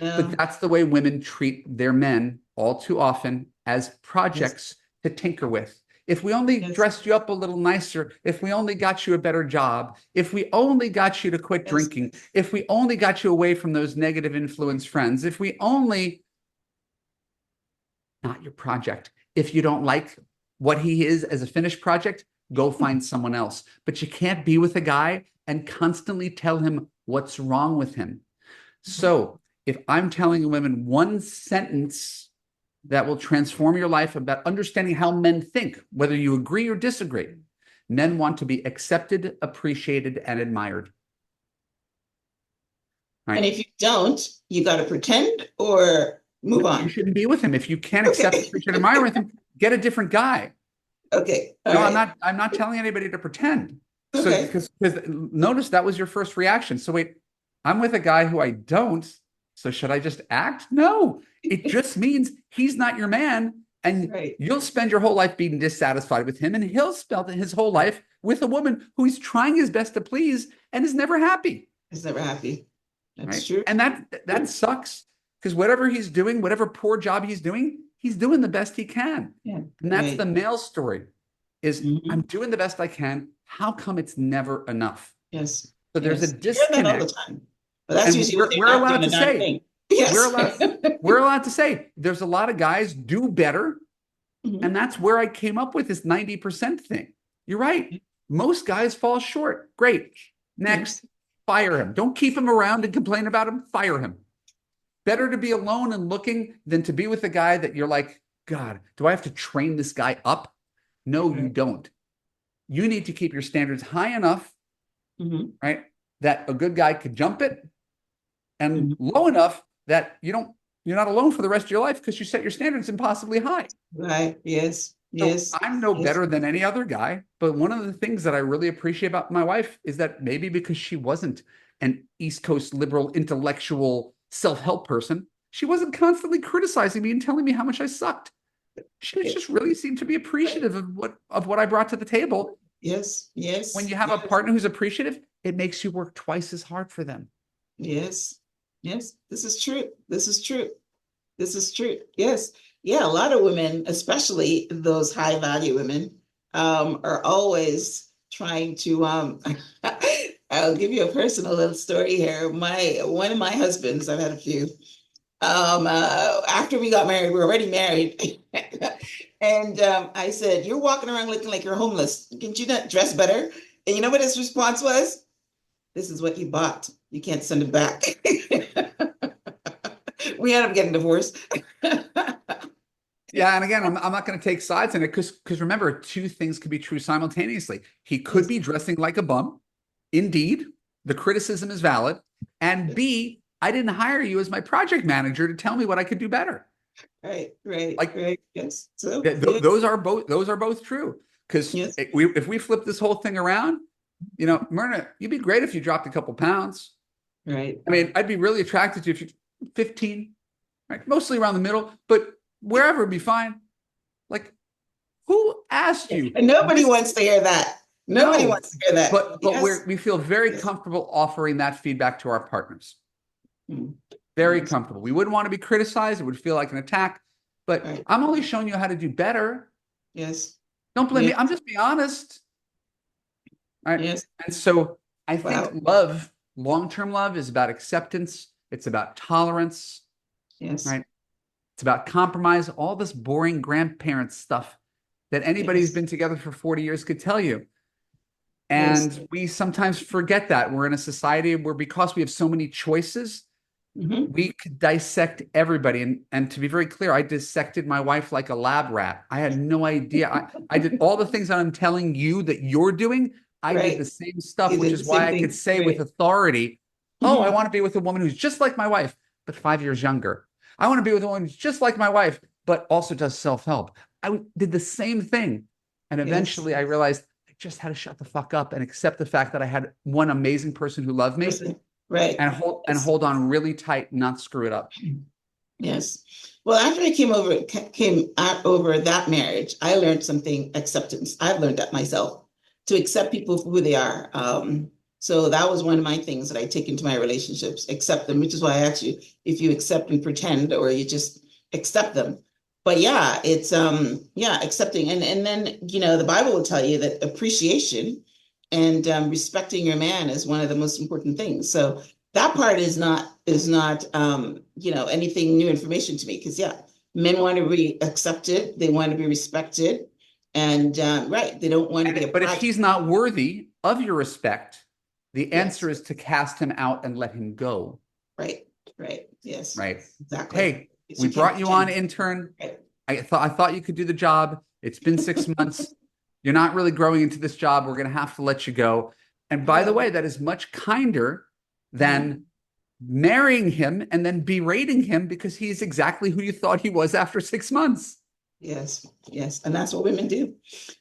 But no. that's the way women treat their men all too often, as Yes, projects to tinker with. If we only yes, dressed you up a little nicer, if we only got you a better job, if we only got you to quit yes, drinking, if we only got you away from those negative influence friends, if we only, not your project. If you don't like what he is as a finished project, go find someone else. But you can't be with a guy and constantly tell him what's wrong with him. So if I'm telling women one sentence that will transform your life about understanding how men think, whether you agree or disagree, men want to be accepted, appreciated, and admired. and Right? if you don't, you got to pretend or move You on. shouldn't be with him. If you can't accept, Okay. appreciate, admire with him, get a different guy. Okay. All No, right. I'm not telling anybody to pretend. So Okay. because notice that was your first reaction. So wait, I'm with a guy who I don't. So should I just act? No, it just means he's not your man. And Right. you'll spend your whole life being dissatisfied with him, and he'll spend his whole life with a woman who he's trying his best to please and is never happy. It's never happy. That's Right. true. And that sucks, because whatever he's doing, whatever poor job he's doing the best he can. Yeah. And that's the Right. male story is I'm Hmm. doing the best I can. How come it's never enough? Yes. So there's a Yes. I hear that all the disconnect, time. But that's and usually when they're we're not allowed doing to a darn say thing. we're Yes. allowed we're allowed to say there's a lot of guys do better, and Mhm. that's where I came up with this 90% thing. You're right. Most guys fall short. Great. Yes. Next, fire him. Don't keep him around and complain about him. Fire him. Better to be alone and looking than to be with a guy that you're like, God, do I have to train this guy up? No, you Right. don't. You need to keep your standards high enough, Hmm. right, that a good guy could jump it, and Hmm. low enough that you're not alone for the rest of your life because you set your standards impossibly high. Right. Yes. So Yes. I'm no Yes. better than any other guy. But one of the things that I really appreciate about my wife is that maybe because she wasn't an East Coast liberal, intellectual, self-help person, she wasn't constantly criticizing me and telling me how much I sucked. She Yeah. just really seemed to be Right. appreciative of what I brought to the table. Yes. When Yes. you have a Yes. partner who's appreciative, it makes you work twice as hard for them. Yes. Yes. This is true. This is true. This is true. Yes. Yeah. A lot of women, especially those high value women, are always trying to I'll give you a personal little story here. My one of my husbands, I've had a few. After we got married, we were already married. And I said, "You're walking around looking like you're homeless. Can't you not dress better?" And you know what his response was? "This is what you bought. You can't send it back." We ended up getting divorced. Yeah, and again, I'm not going to take sides in it because remember, two things can be true simultaneously. He could Yes, be dressing like a bum. Indeed, the criticism is valid. And yes. B, I didn't hire you as my project manager to tell me what I could do better. Right, right, Like right. Yes. So, yes, those are both true. Because yes, if we flip this whole thing around, Myrna, you'd be great if you dropped a couple pounds. right. I mean, I'd be really attracted to you if you 15, right? Mostly around the middle, but wherever would be fine. Like, who asked you? And nobody This wants to hear that. Nobody no, wants to hear that. but Yes, we feel very yes. comfortable offering that feedback to our partners. Mm. Very Yes, comfortable. We wouldn't want to be criticized. It would feel like an attack. But right. I'm only showing you how to do better. Yes, Don't blame me. yes, I'm just being honest. Right. yes. And so I think Wow. love, long-term love, is about acceptance. It's about tolerance. Yes, Right. It's about compromise, all this boring grandparent stuff that anybody who's yes, been together for 40 years could tell you. yes. And we sometimes forget that we're in a society where, because we have so many choices, Hmm. we could dissect everybody. And to be very clear, I dissected my wife like a lab rat. I had no idea. I did all the things that I'm telling you that you're doing. I did the Right. same stuff, You which did the is why same I could thing. say with Right. authority, Oh, I Mhm. want to be with a woman who's just like my wife, but 5 years younger. I want to be with a woman who's just like my wife, but also does self-help. Did the same thing. And Yes. eventually I realized I just had to shut the fuck up and accept the fact that I had one amazing person who loved me Person. Right. and Yes. hold on really tight, not screw it up. Yes. Well, after I came out over that marriage, I learned something acceptance. I've learned that myself to accept people for who they are. So that was one of my things that I take into my relationships, accept them, which is why I asked you if you accept and pretend or you just accept them. But yeah, it's yeah, accepting and then the Bible will tell you that appreciation and respecting your man is one of the most important things. So that part is not anything new information to me because yeah, men want to be accepted, they want to be respected, and right, they don't want to be a But if project. he's not worthy of your respect, the answer Yes, is to cast him out and let him go. right, right, yes, Right. exactly. Hey, Yes, we you can't brought you on, pretend. intern. Right. I thought you could do the job. It's been 6 months. You're not really growing into this job. We're going to have to let you go. And by the Yeah. way, that is much kinder Mhm. than marrying him and then berating him because he's exactly who you thought he was after 6 months. Yes, yes, and that's what women do. And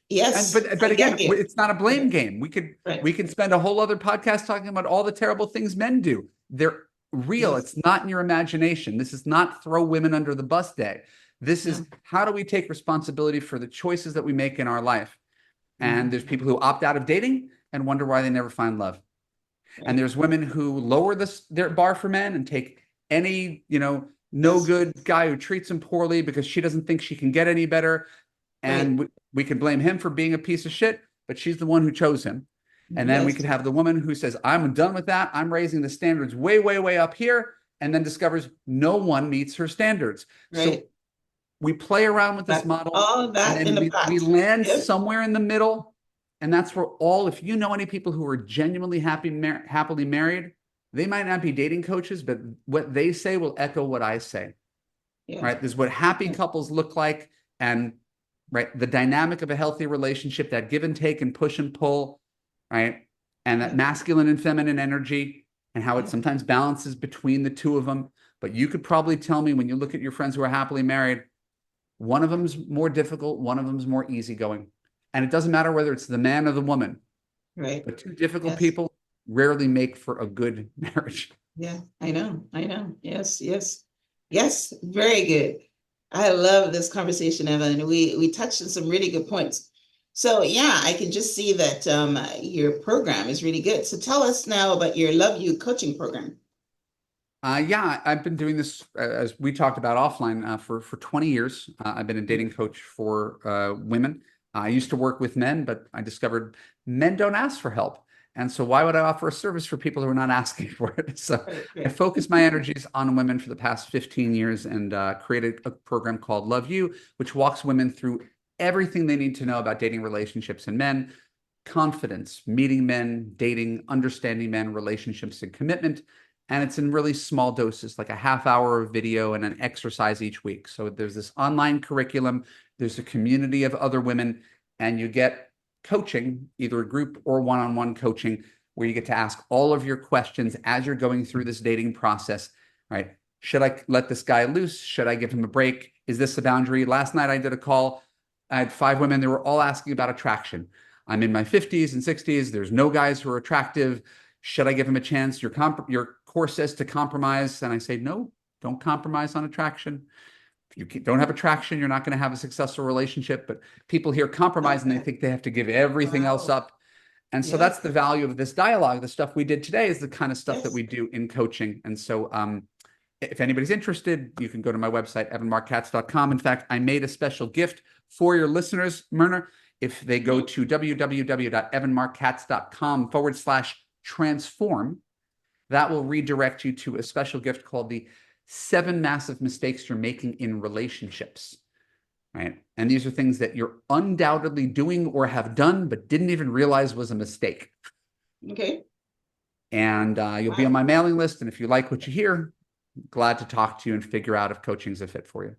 Yes, but I get again, you. it's not a blame Right, game. right, We can spend a whole other podcast talking about all the terrible things men do. They're real. yes, It's not in your imagination. This is not throw women under the bus day. This is no, how do we take responsibility for the choices that we make in our life? And mhm, there's people who opt out of dating and wonder why they never find love. And right, there's women who lower their bar for men and take any, no yes, good guy who treats them poorly because she doesn't think she can get any better. right, And we can blame him for being a piece of shit, but she's the one who chose him. And then we yes, could have the woman who says, I'm done with that. I'm raising the standards way, way, way up here. And then discovers no one meets her standards. So right. we play around with this That model all of and that in then the we pot. land Yep. somewhere in the middle. And that's where if you know any people who are genuinely happily married, they might not be dating coaches, but what they say will echo what I say, Yeah. right? This is what happy Yeah. couples look like. And right, the dynamic of a healthy relationship, that give and take and push and pull, right? And that Yeah. masculine and feminine energy and how it Yeah. sometimes balances between the two of them. But you could probably tell me when you look at your friends who are happily married, one of them's more difficult, one of them's more easygoing. And it doesn't matter whether it's the man or the woman, Right. but two difficult Yes. people rarely make for a good marriage. Yeah. I know. I know. Yes. Yes. Yes. Very good. I love this conversation, Evan. We touched on some really good points. So yeah, I can just see that your program is really good. So tell us now about your Love You coaching program. Yeah, I've been doing this as we talked about offline for 20 years. I've been a dating coach for women. I used to work with men, but I discovered men don't ask for help. And so why would I offer a service for people who are not asking for it? So Right. I Right. focused my energies on women for the past 15 years and created a program called Love You, which walks women through everything they need to know about dating relationships and men, confidence, meeting men, dating, understanding men, relationships, and commitment. And it's in really small doses, like a half hour of video and an exercise each week. So there's this online curriculum, there's a community of other women, and you get coaching, either a group or one-on-one coaching, where you get to ask all of your questions as you're going through this dating process, right? Should I let this guy loose? Should I give him a break? Is this a boundary? Last night I did a call. I had 5 women. They were all asking about attraction. I'm in my 50s and 60s. There's no guys who are attractive. Should I give him a chance? Your course says to compromise. And I say, no, don't compromise on attraction. If you don't have attraction, you're not going to have a successful relationship. But people hear compromise Love and they that. think they have to give everything else Wow. up. And so Yes. that's the value of this dialogue. The stuff we did today is the kind of stuff that Yes. we do in coaching. And so if anybody's interested, you can go to my website, evanmarckatz.com. In fact, I made a special gift for your listeners, Myrna. If they go Mhm. to www.evanmarckatz.com/transform, that will redirect you to a special gift called the 7 Massive Mistakes You're Making in Relationships. Right. And these are things that you're undoubtedly doing or have done, but didn't even realize was a mistake. Okay. And you'll be on Wow. my mailing list. And if you like what you hear, glad to talk to you and figure out if coaching is a fit for you.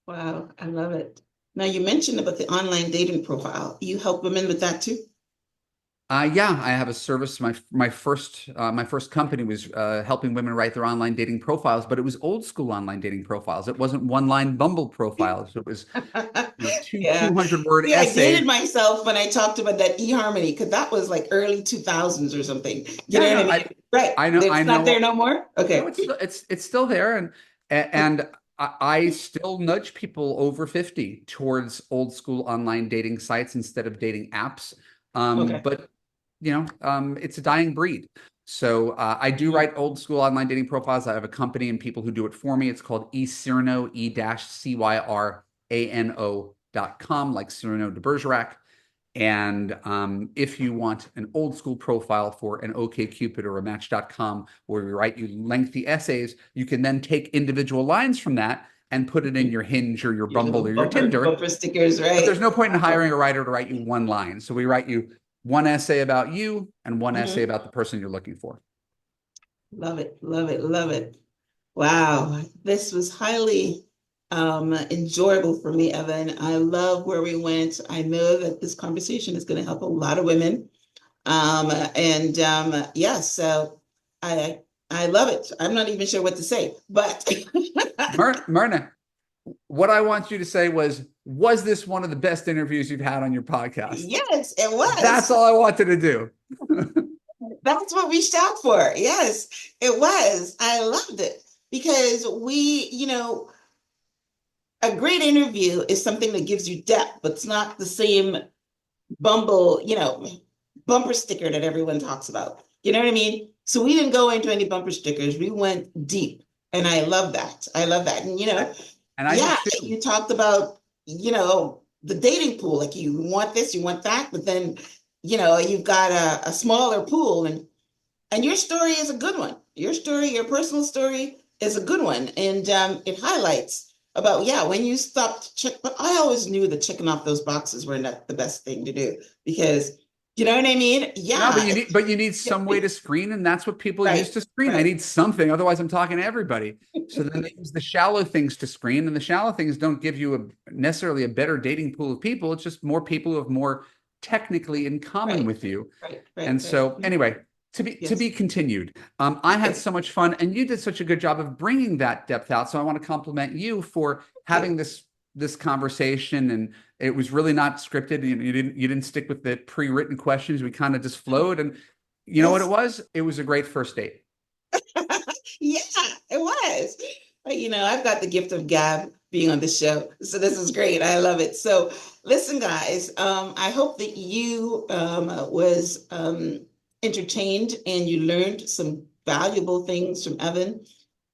Wow. I love it. Now you mentioned about the online dating profile. You help women with that too? Yeah, I have a service. My first company was helping women write their online dating profiles, but it was old school online dating profiles. It wasn't one line Bumble profiles. It was Yeah. 200 word See, I essays. dated myself when I talked about that eHarmony because that was like early 2000s or something. You Yeah, know what I no, mean? Right. I It's not there know. no more? No, Okay. it's still there, and I still nudge people over 50 towards old school online dating sites instead of dating apps. Okay. But it's a dying breed. So I do Mhm. write old school online dating profiles. I have a company and people who do it for me. It's called eCyrano, E-Cyrano.com, like Cyrano de Bergerac. And if you want an old school profile for an OkCupid or a Match.com, where we write you lengthy essays, you can then take individual lines from that and put it in your Hinge or your Your little Bumble or your Tinder. bumper stickers, But there's right? no point in Wow. hiring a writer to write you one line. So we write you one essay about you and one essay Mhm. about the person you're looking for. Love it, love it, love it. Wow, this was highly enjoyable for me, Evan. I love where we went. I know that this conversation is going to help a lot of women. And yeah, so I I love it. I'm not even sure what to say, but Myrna, what I want you to say was this one of the best interviews you've had on your podcast? yes, it That's was. all I wanted to do. That's what we shout for. Yes, it was. I loved it because a great interview is something that gives you depth, but it's not the same bumble, bumper sticker that everyone talks about. You know what I mean? So we didn't go into any bumper stickers. We went deep. And I love that. I love that. And, And I do yeah, too. you talked about, the dating pool. Like you want this, you want that, but then, you've got a smaller pool and your story is a good one. Your story, your personal story is a good one. And it highlights about, yeah, when you stopped to check, but I always knew that checking off those boxes were not the best thing to do because, you know what I mean? No, Yeah. but you need some way to screen, and that's what people use Right, to screen. I right, need something, otherwise I'm talking to everybody. So then they use the shallow things to screen, and the shallow things don't give you necessarily a better dating pool of people. It's just more people who have more technically in common right, with you. right, right, And right. so anyway, to be Yes. continued. I had Okay. so much fun, and you did such a good job of bringing that depth out. So I want to compliment you for Okay. having this conversation, and it was really not scripted. You didn't stick with the pre-written questions. We kind of just flowed, and you know what it Yes. was? It was a great first date. Yeah, it was. But, I've got the gift of gab being on the show. So this is great. I love it. So listen, guys, I hope that you was entertained and you learned some valuable things from Evan.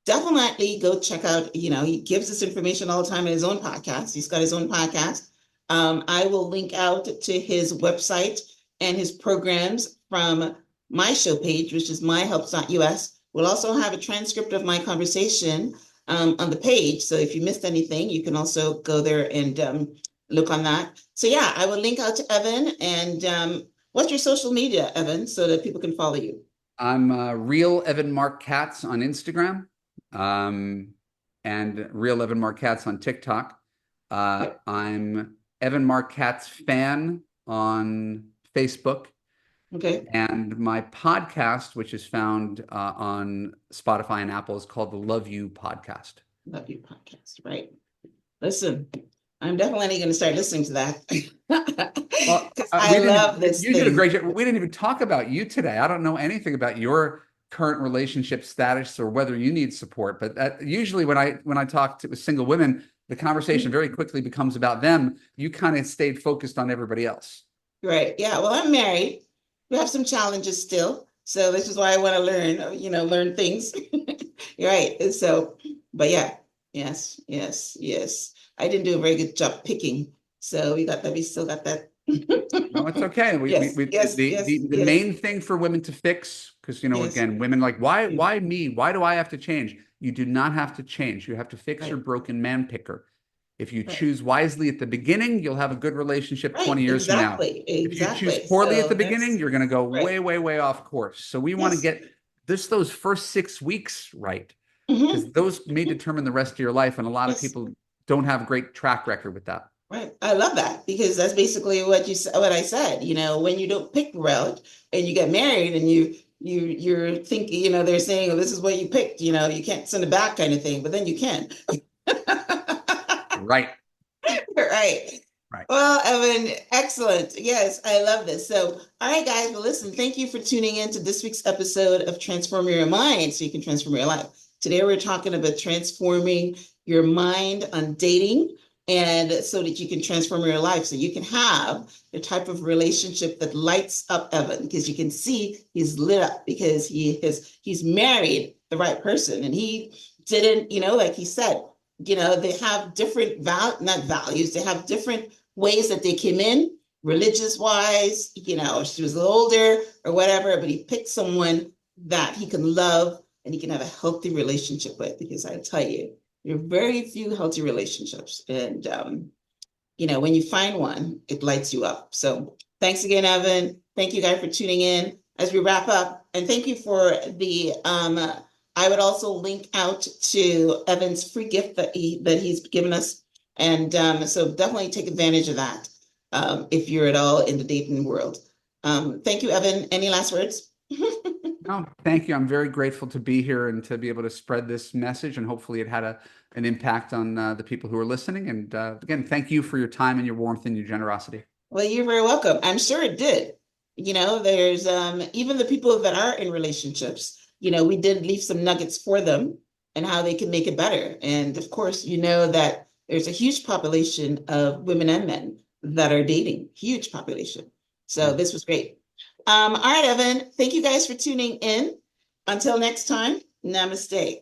Definitely go check out, he gives us information all the time in his own podcast. He's got his own podcast. I will link out to his website and his programs from my show page, which is myhelps.us. We'll also have a transcript of my conversation on the page. So if you missed anything, you can also go there and look on that. So yeah, I will link out to Evan. And what's your social media, Evan, so that people can follow you? I'm real Evan Marc Katz on Instagram, um, and real Evan Marc Katz on TikTok. Yep. I'm Evan Marc Katz fan on Facebook, Okay. and my podcast, which is found on Spotify and Apple, is called the Love You Podcast. Love you podcast, right? Listen, I'm definitely going to start listening to that Well, because I we didn't. love this You did a thing. great job. We didn't even talk about you today. I don't know anything about your current relationship status or whether you need support. But usually, when I talk to single women, the conversation very quickly becomes about them. You kind of stayed focused on everybody else. Right. Yeah. Well, I'm married. We have some challenges still. So this is why I want to learn, learn things. Right. And so, but yeah, yes, yes, yes. I didn't do a very good job picking. So we still got that. No, it's okay. Yes, yes, yes, The yes, main thing for women to fix, because yes. again, women like, why Yes. why me? Why do I have to change? You do not have to change. You have to fix your Right, broken man picker. If you right, choose wisely at the beginning, you'll have a good relationship right. 20 years from now. Exactly, If you choose exactly. poorly at the So beginning, that's you're going to go right. way, way, way off course. So we want to Yes. get those first 6 weeks right, because Hmm. those may determine the rest of your life. And a lot of Yes. people don't have a great track record with that. Right. I love that because that's basically what you said, what I said. When you don't pick the route and you get married and you're thinking, they're saying, oh, this is what you picked, you can't send it back kind of thing, but then you can. Right. Right. Right. Well, Evan, excellent. Yes, I love this. So, all right, guys, well, listen, thank you for tuning in to this week's episode of Transform Your Mind so you can transform your life. Today, we're talking about transforming your mind on dating and so that you can transform your life so you can have the type of relationship that lights up Evan because you can see he's lit up because he's married the right person and he didn't, like he said, they have different not values, they have different ways that they came in, religious wise, she was a little older or whatever, but he picked someone that he can love and he can have a healthy relationship with, because I tell you, there are very few healthy relationships. And, when you find one, it lights you up. So thanks again, Evan. Thank you guys for tuning in as we wrap up. And thank you for I would also link out to Evan's free gift that he's given us. And so definitely take advantage of that if you're at all in the dating world. Thank you, Evan. Any last words? No, thank you. I'm very grateful to be here and to be able to spread this message, and hopefully it had an impact on the people who are listening. And again, thank you for your time and your warmth and your generosity. Well, you're very welcome. I'm sure it did. There's even the people that are in relationships, we did leave some nuggets for them and how they can make it better. And of course, that there's a huge population of women and men that are dating, huge population. So Yeah. this was great. All right, Evan, thank you guys for tuning in. Until next time, namaste.